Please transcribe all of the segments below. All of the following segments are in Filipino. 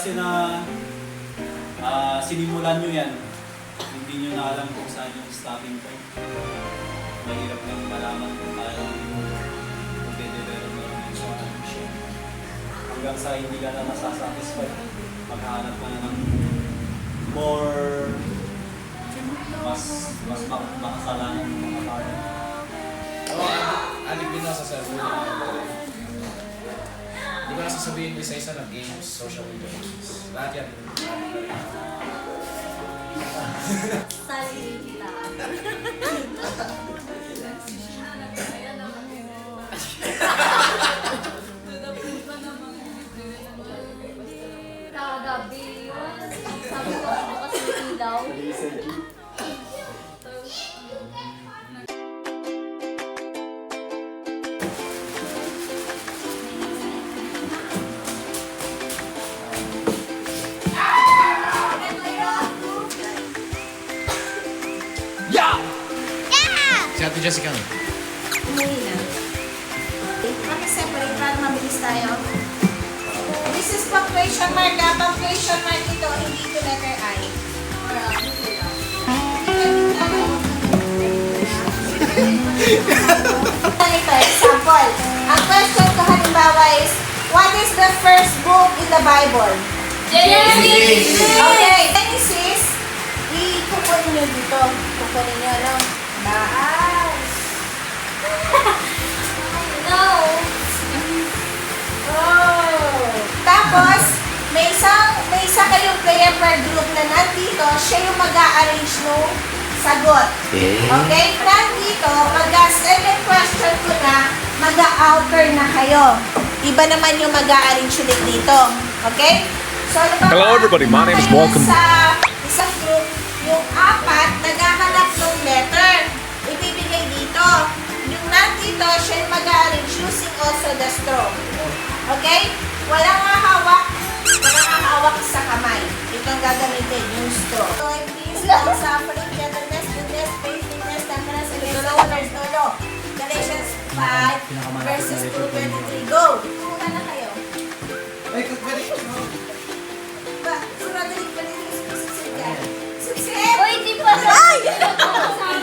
kasi na sinimulan nyo yan, hindi nyo na alam kung saan yung starting point. Mahirap lang malaman kung kaya kung de-develop na lang yung solution. Hanggang sa hindi ka na masasatisfy, maghanap ka na ng more mas makasalanan ng mga tao. Alig din ako sa cellphone. Hindi ko na sasabihin ko isa-isa na games, social media games. Lahat yan. Sarili kita. Kagabi yun. Sabi ko, bukas yung ilaw. Si Ate Jessica. Umuwi na. Paki-separate para mabilis tayo. This is punctuation mark. Punctuation mark ito, hindi ito letter I. Ito, example. Ang question ko halimbawa is, what is the first book in the Bible? Genesis! Okay, Genesis. Kukunin nyo dito. Kukunin nyo, ano? Baas. No! Oh. Tapos, may isa kayong player per group na nandito, siya yung mag-a-arrange nung sagot. Okay? Nandito, pag-7 question ko na, mag-a-outer na kayo. Iba naman yung mag-a-arrange ulit dito. Okay? So, Hello everybody, my name is Malcolm. Sa isang group, yung 4, naghahanap ng letter. Ibibigay dito. Yung nandito, siya yung mag-a-arrange using also the straw. Okay? Walang hahawak. Walang hahawak sa kamay. Ito ang gagamitin, yung straw. So, peace, long suffering, gentleness, goodness, faithfulness, temperance, and faithfulness, no. Galatians 5, verses 2-23. Go! Muna na kayo. Suradalik pa rin yung susit yan. Susit! Uy, di pa sa... Ay!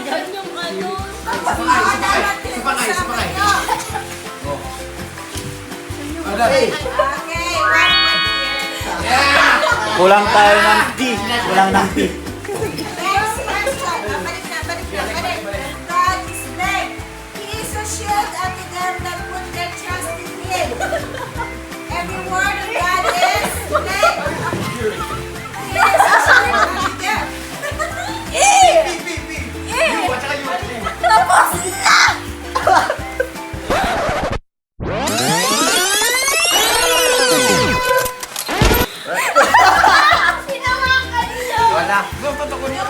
Yan yung ano. Sapangay. Okay, 1 point here. Kulang tayo ng T. Kulang ng T. Next question. Balik na. God is black. He is a shield unto them that put their trust in Him. Every word of God is black. He is a shield unto them. Tapos na! Sinawakan niyo! Wala. Yung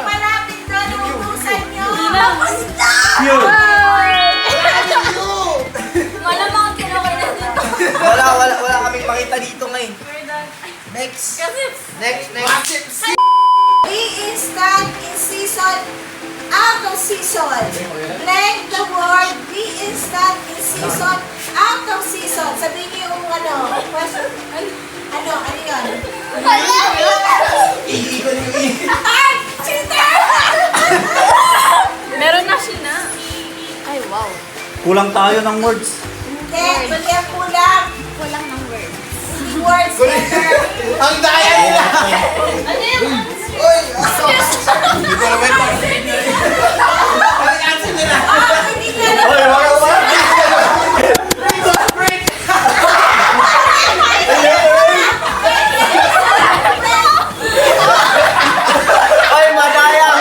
malapit doon, uubusan nyo. Tapos na! Yun! Malamang kinukay na dito. Wala kaming makita dito ngayon. Next. Kasi... Next. Be instant in season, out of season. Blank the word, be instant in season, out of season. Sabihin niyo yung ano, question. Ano yun? Wala! Ay! Cheater! Meron na siya na. Ay, wow. Kulang tayo ng words. Hindi ang kulang. Walang ng words. Hindi words, letter. Ang daya nila! Ano yung... Uy! Hindi ko naman ito. Ang answer nila! Hindi na Oy, wala. Uy, madaya!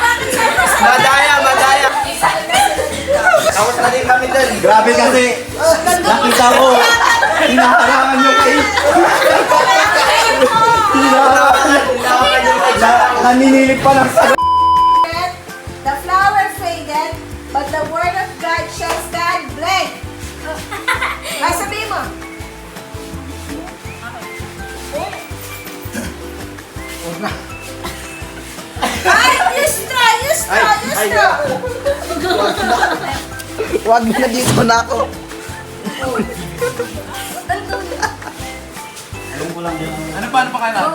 bakit sa'yo sa... Madaya! Tapos na din kami dun. Grabe kasi. Nakita ko. Hinaharangan yung case. Naninilip pa lang sa... The flower faded, but the word of God shall stand blank. Ay, sabihin mo. Ay, use straw. Wag na dito na ako. Alam ko lang din. Ano pa kaya?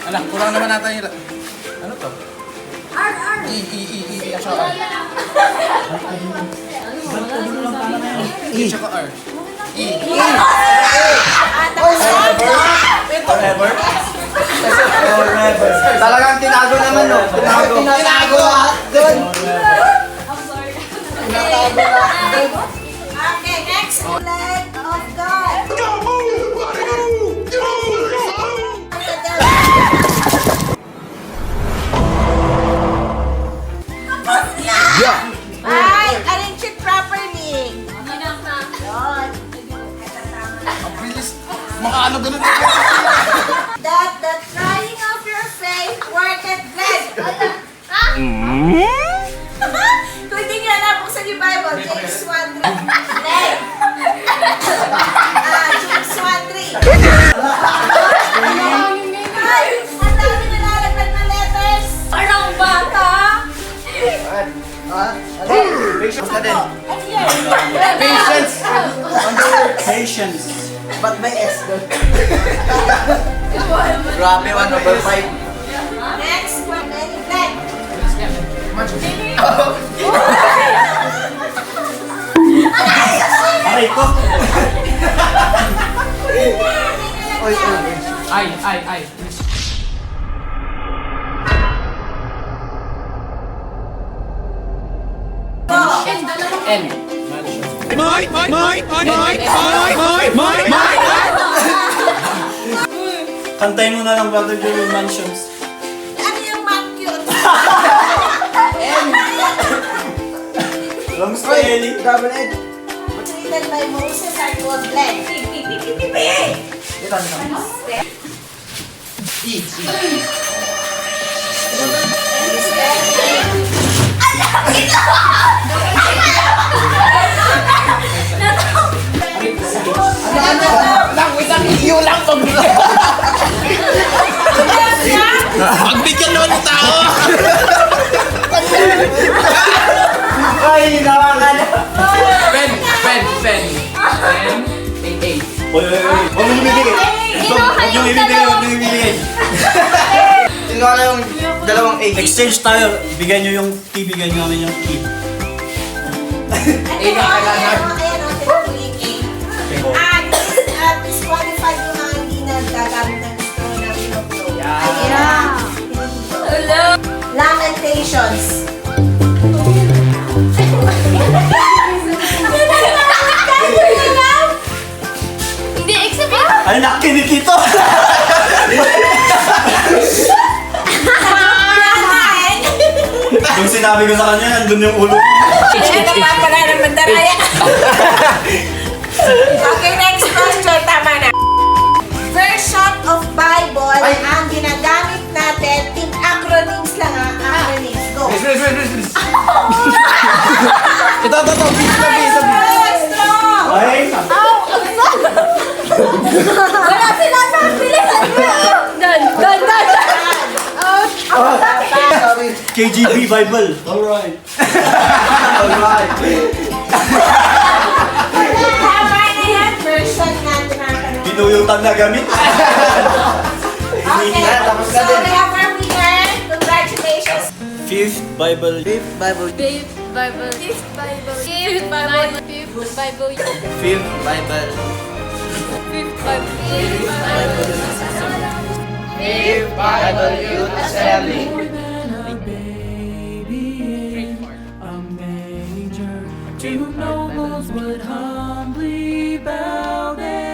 Alam, kulang naman natin yung... Ano to? R. Tsaka R. E tsaka R. E. Forever? Forever. Talagang tinago naman, no? Tinago lahat doon. I'm sorry. Okay, next. Leg of God. Ay, arrange it properly. Yun. Ang bilis. Makaano ganun. That the trying of your faith worketh bled. Kung hindi nyo alam, buksan yung Bible, James 1:3. Bled. James 1:3. Ay, ang dami nilalaglag na letters. Parang bata. Patience na din. Ano yan? Patience! Patience. Ba't may S doon? Grabe, 1/5. Next one, many bled. Aray ko. Oy, Ay. N. Kantayin mo na lang, Brother Joel Mansions. Ano yung Matthew? Long spelling. double N. Written by Moses and was bled. Ito, Iyo lang pag... Pagbigyan naman ng tao! Ay, nawakan na. Pen. 8. Oy. Huwag mong ibibigay. Huwag yung ibibigay, huwag yung ibibigay. Tingnan ko na yung dalawang A. Exchange tayo. Bigyan nyo yung key, bigyan nyo namin yung key. Ayan o, tinutuliki. Disqualified yung mga hindi nagagamit ng straw na pinuplo. Ayan. Hello. Lamentations. Hindi, exhibit. Ay, nakikinig ito! Yung sinabi ko sa kanya, nandun yung ulo. Ito pa pala ng mandaraya. Okay, next question. Tama na. Version of Bible ang ginagamit natin. Think acronyms lang ha. Acronyms. Go. Please. Ito. Strong. Ay! Wala sila sa bilisan mo. Dan. Sorry. KGB Bible. Alright. Alright. Tama na yan. Version na tinatanong. Pinuyutan na gamit. Okay. Tapos So na din. we have our winner. Congratulations. Fifth Bible. Fifth Bible. Fifth Bible. Fifth Bible. Fifth Bible. Fifth Bible. Fifth Bible. Fifth Bible. Fifth Bible. Fifth Bible Youth Assembly. Two nobles would humbly bow their